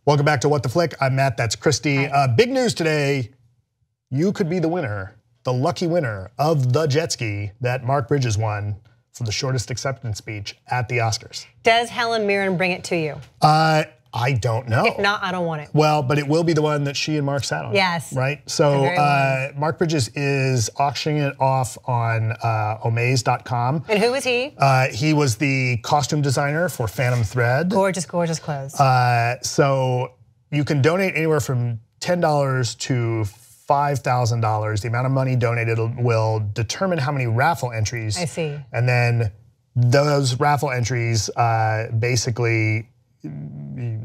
Welcome back to What the Flick. I'm Matt, that's Christy. Big news today. You could be the winner, the lucky winner of the jet ski that Mark Bridges won for the shortest acceptance speech at the Oscars. Does Helen Mirren bring it to you? I don't know. If not, I don't want it. Well, but it will be the one that she and Mark sat on. Yes. Right? So Mark Bridges is auctioning it off on omaze.com. And who is he? He was the costume designer for Phantom Thread. Gorgeous, gorgeous clothes. So you can donate anywhere from $10 to $5,000. The amount of money donated will determine how many raffle entries. I see. And then those raffle entries basically,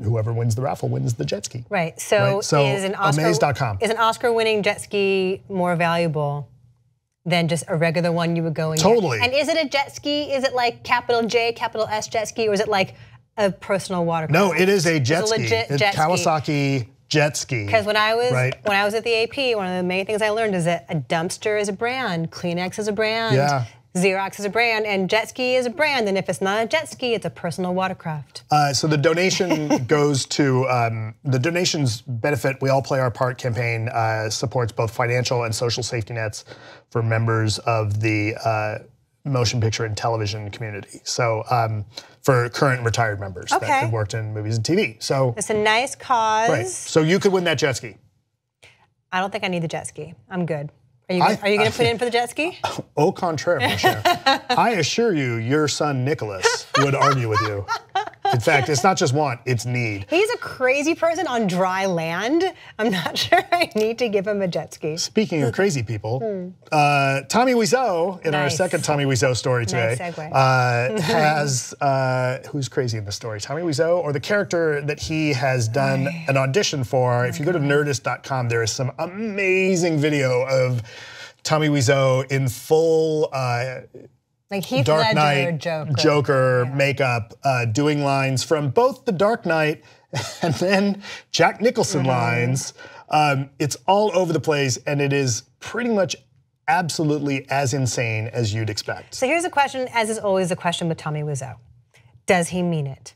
whoever wins the raffle wins the jet ski. Right. So is an Omaze.com. Is an Oscar-winning jet ski more valuable than just a regular one you would go and Totally. get? And is it a jet ski? Is it like capital J, capital S jet ski, or is it like a personal watercraft? No, it is a jet ski. It's a legit jet Kawasaki jet ski. Because when I was at the AP, one of the main things I learned is that a dumpster is a brand, Kleenex is a brand. Yeah. Xerox is a brand, and jet ski is a brand, and if it's not a jet ski, it's a personal watercraft. So the donation goes to, the donations benefit We All Play Our Part campaign supports both financial and social safety nets for members of the motion picture and television community. So for current and retired members that have worked in movies and TV. So it's a nice cause. Right, so you could win that jet ski. I don't think I need the jet ski, I'm good. Are you going to put in for the jet ski? Au contraire, mon cher. I assure you, your son Nicholas would argue with you. In fact, it's not just want, it's need. He's a crazy person on dry land. I'm not sure I need to give him a jet ski. Speaking of crazy people, Tommy Wiseau, in our second Tommy Wiseau story today, has, who's crazy in the story? Tommy Wiseau, or the character that he has done an audition for. If you go to nerdist.com, there is some amazing video of Tommy Wiseau in full like Heath Dark Ledger, Knight, Joker makeup, doing lines from both the Dark Knight and then Jack Nicholson lines. It's all over the place, and it is pretty much absolutely as insane as you'd expect. So here's a question, as is always the question with Tommy Wiseau. Does he mean it?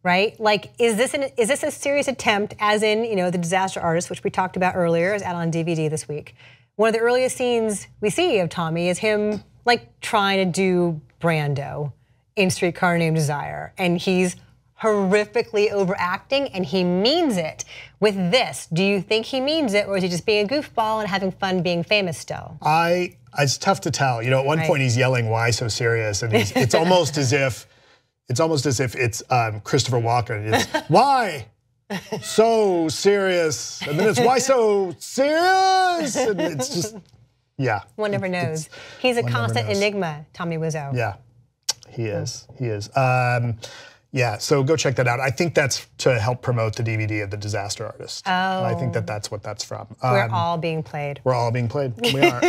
Right? Like, is this a serious attempt, as in, you know, The Disaster Artist, which we talked about earlier, is out on DVD this week. One of the earliest scenes we see of Tommy is him like trying to do Brando in Streetcar Named Desire, and he's horrifically overacting, and he means it. With this, do you think he means it, or is he just being a goofball and having fun being famous still? It's tough to tell. You know, at one point he's yelling, "Why so serious?" And it's almost as if it's Christopher Walken. It's, why so serious? And then it's, why so serious? And it's just, yeah. One never knows. He's a constant enigma, Tommy Wiseau. Yeah, he is. He is. Yeah, so go check that out. I think that's to help promote the DVD of The Disaster Artist. Oh. I think that's what that's from. We're all being played. We're all being played. We are.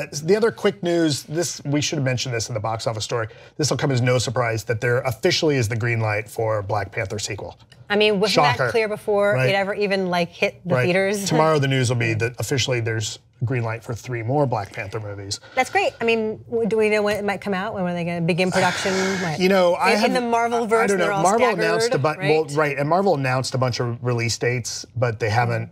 The other quick news, we should have mentioned this in the box office story. This will come as no surprise that there officially is the green light for Black Panther sequel. I mean, wasn't that clear before it ever even like hit the theaters? Tomorrow the news will be that officially there's green light for 3 more Black Panther movies. That's great. I mean, do we know when it might come out? When are they going to begin production? You know, in the Marvel-verse, I don't know. they're all Marvel staggered, announced a bunch, and Marvel announced a bunch of release dates, but they haven't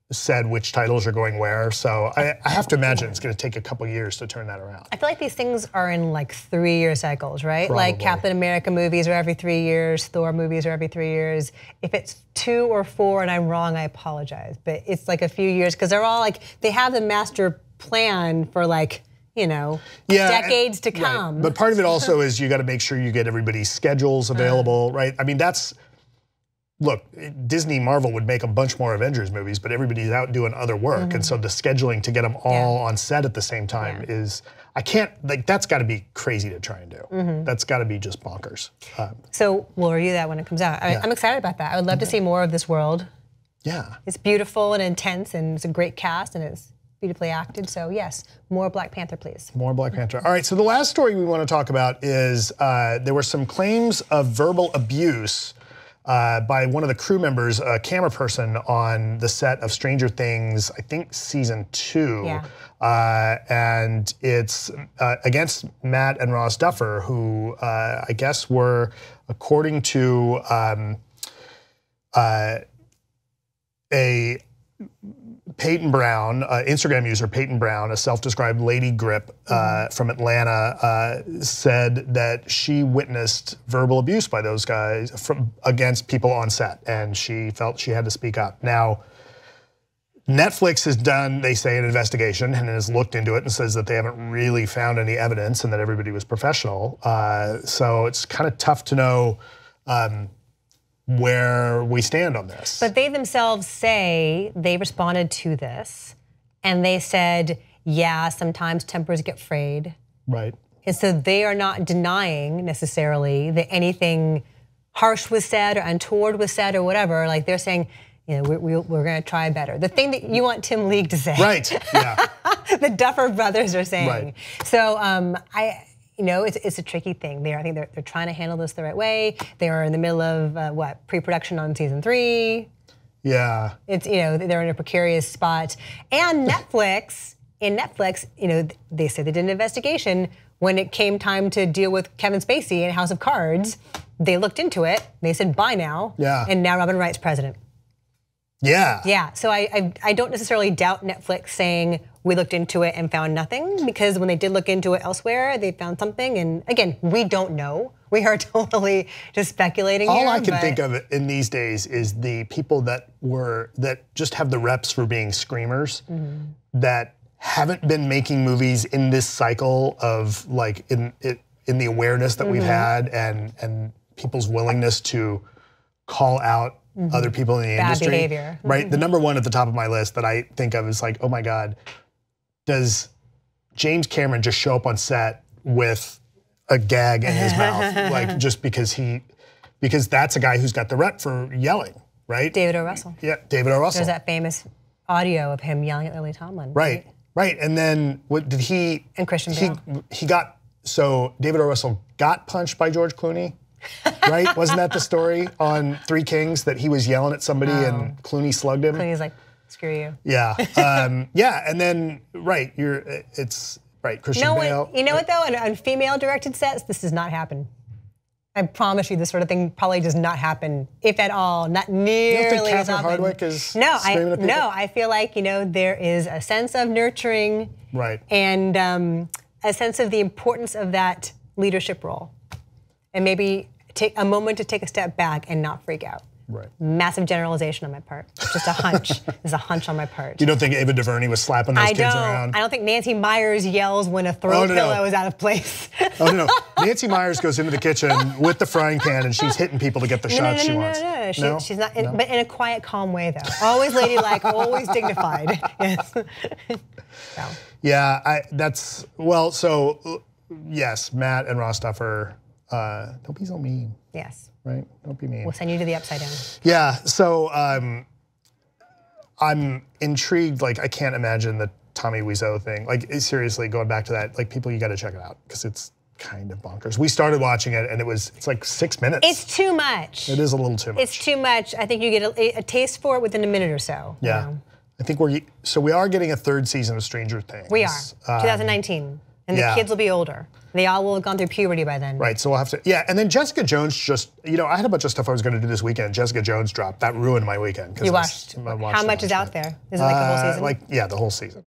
said which titles are going where. So I have to imagine it's going to take a couple years to turn that around. I feel like these things are in like 3-year cycles, right? Probably. Like Captain America movies are every 3 years, Thor movies are every 3 years. If it's 2 or 4 and I'm wrong, I apologize. But it's like a few years because they're all like, they have the master plan for like, you know, decades to come. Right. But part of it also is you got to make sure you get everybody's schedules available, right? I mean, look, Disney, Marvel would make a bunch more Avengers movies, but everybody's out doing other work. And so the scheduling to get them all on set at the same time is, that's got to be crazy to try and do. That's got to be just bonkers. So we'll review that when it comes out. I'm excited about that. I would love to see more of this world. Yeah. It's beautiful and intense, and it's a great cast, and it's beautifully acted. So yes, more Black Panther, please. More Black Panther. All right, so the last story we want to talk about is there were some claims of verbal abuse by one of the crew members, a camera person on the set of Stranger Things, I think season 2. Yeah. And it's against Matt and Ross Duffer, who I guess were, according to a Peyton Brown, Instagram user Peyton Brown, a self-described lady grip from Atlanta, said that she witnessed verbal abuse by those guys against people on set, and she felt she had to speak up. Now, Netflix has done, they say, an investigation and has looked into it and says that they haven't really found any evidence and that everybody was professional. So it's kind of tough to know where we stand on this. But they themselves say they responded to this and they said, yeah, sometimes tempers get frayed. Right. And so they are not denying necessarily that anything harsh was said or untoward was said or whatever. Like they're saying, you know, we're going to try better. The thing that you want Tim League to say. Right, yeah. The Duffer Brothers are saying. Right. So you know, it's a tricky thing. I think they're trying to handle this the right way. They are in the middle of pre-production on season 3. Yeah. It's, you know, they're in a precarious spot. And Netflix, you know, they said they did an investigation. When it came time to deal with Kevin Spacey in House of Cards, they looked into it. They said, bye now. Yeah. And now Robin Wright's president. Yeah. Yeah, so I don't necessarily doubt Netflix saying we looked into it and found nothing, because when they did look into it elsewhere, they found something. And again, we don't know. We are totally just speculating here. All I can think of in these days is the people that just have the reps for being screamers, that haven't been making movies in this cycle of like in the awareness that we've had and people's willingness to call out other people in the industry. Bad behavior. Right. The number one at the top of my list that I think of is like, oh my God, does James Cameron just show up on set with a gag in his mouth, like just because that's a guy who's got the rep for yelling, right? David O. Russell. Yeah, David O. Russell. There's that famous audio of him yelling at Lily Tomlin. Right. And then what did he? And Christian Bale. So David O. Russell got punched by George Clooney. Right? Wasn't that the story on Three Kings, that he was yelling at somebody and Clooney slugged him? Clooney's like, screw you. Yeah. Yeah. And then, right, Christian Bale. You know what though? On female-directed sets, this does not happen. I promise you, this sort of thing probably does not happen, if at all, not nearly you don't think as Catherine often. Hardwicke is screaming at people? No, I feel like, you know, there is a sense of nurturing, right, and a sense of the importance of that leadership role, and maybe take a moment to take a step back and not freak out. Right. Massive generalization on my part. Just a hunch. There's a hunch on my part. You don't think Ava DuVernay was slapping those kids around? I don't think Nancy Myers yells when a throw pillow is out of place. Oh, no. Nancy Myers goes into the kitchen with the frying pan and she's hitting people to get the shots she wants. No. She's not, but in a quiet, calm way, though. Always ladylike, always dignified. Yes. So. Yeah, yes, Matt and Ross Duffer, don't be so mean. Yes. Right? Don't be mean. We'll send you to the upside down. Yeah, so I'm intrigued. Like, I can't imagine the Tommy Wiseau thing. Like, seriously, going back to that, like, people, you got to check it out because it's kind of bonkers. We started watching it and it's like 6 minutes. It's too much. It is a little too much. It's too much. I think you get a taste for it within a minute or so. Yeah. You know? I think we are getting a third season of Stranger Things. We are, 2019. And the kids will be older. They all will have gone through puberty by then. Right, so we'll have to, and then Jessica Jones just, I had a bunch of stuff I was gonna do this weekend. Jessica Jones dropped. That ruined my weekend. You watched. How much is out there? Is it like the whole season? The whole season.